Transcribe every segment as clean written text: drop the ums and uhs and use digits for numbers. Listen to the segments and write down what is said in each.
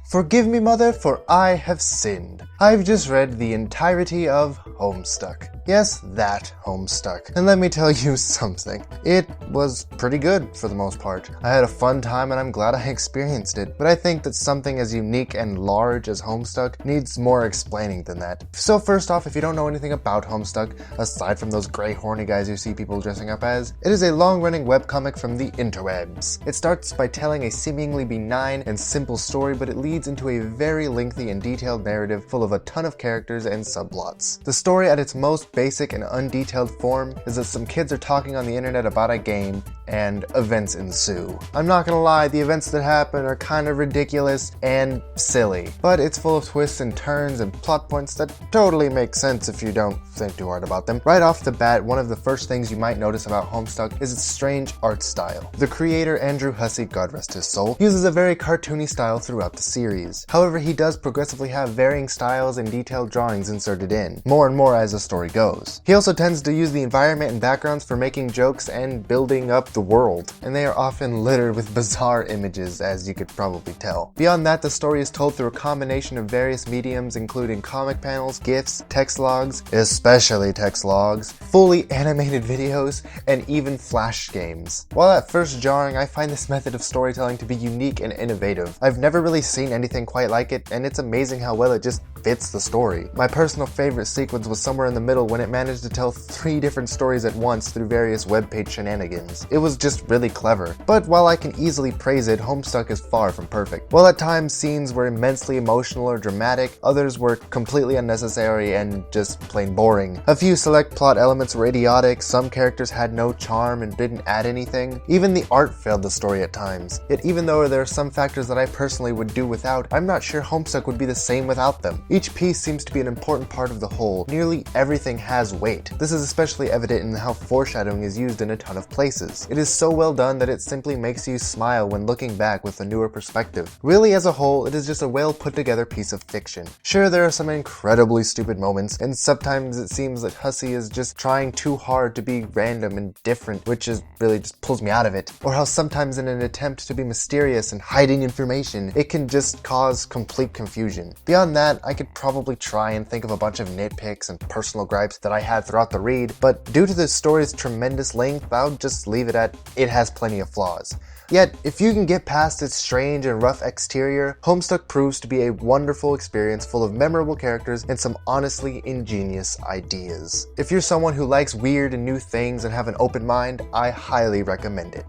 Forgive me, mother, for I have sinned. I've just read the entirety of Homestuck. Yes, that Homestuck. And let me tell you something. It was pretty good for the most part. I had a fun time and I'm glad I experienced it. But I think that something as unique and large as Homestuck needs more explaining than that. So first off, if you don't know anything about Homestuck, aside from those gray horny guys you see people dressing up as, it is a long-running webcomic from the interwebs. It starts by telling a seemingly benign and simple story, but it leads into a very lengthy and detailed narrative full of a ton of characters and subplots. The story at its most basic and undetailed form is that some kids are talking on the internet about a game and events ensue. I'm not gonna lie, the events that happen are kind of ridiculous and silly, but it's full of twists and turns and plot points that totally make sense if you don't think too hard about them. Right off the bat, one of the first things you might notice about Homestuck is its strange art style. The creator, Andrew Hussie, God rest his soul, uses a very cartoony style throughout the series. However, he does progressively have varying styles and detailed drawings inserted in, more and more as the story goes. He also tends to use the environment and backgrounds for making jokes and building up the world, and they are often littered with bizarre images, as you could probably tell. Beyond that, the story is told through a combination of various mediums, including comic panels, GIFs, text logs, especially text logs, fully animated videos, and even flash games. While at first jarring, I find this method of storytelling to be unique and innovative. I've never really seen anything quite like it, and it's amazing how well it just fits the story. My personal favorite sequence was somewhere in the middle when it managed to tell 3 different stories at once through various webpage shenanigans. It was just really clever. But while I can easily praise it, Homestuck is far from perfect. While at times scenes were immensely emotional or dramatic, others were completely unnecessary and just plain boring. A few select plot elements were idiotic, some characters had no charm and didn't add anything. Even the art failed the story at times. Yet even though there are some factors that I personally would do without, I'm not sure Homestuck would be the same without them. Each piece seems to be an important part of the whole. Nearly everything has weight. This is especially evident in how foreshadowing is used in a ton of places. It is so well done that it simply makes you smile when looking back with a newer perspective. Really, as a whole, it is just a well put together piece of fiction. Sure, there are some incredibly stupid moments, and sometimes it seems that Hussie is just trying too hard to be random and different, which is really just pulls me out of it. Or how sometimes in an attempt to be mysterious and hiding information, it can just cause complete confusion. Beyond that, I could probably try and think of a bunch of nitpicks and personal gripes that I had throughout the read, but due to the story's tremendous length, I'll just leave it at it has plenty of flaws. Yet, if you can get past its strange and rough exterior, Homestuck proves to be a wonderful experience full of memorable characters and some honestly ingenious ideas. If you're someone who likes weird and new things and have an open mind, I highly recommend it.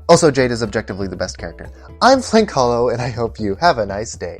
Also, Jade is objectively the best character. I'm Flink Hollow, and I hope you have a nice day.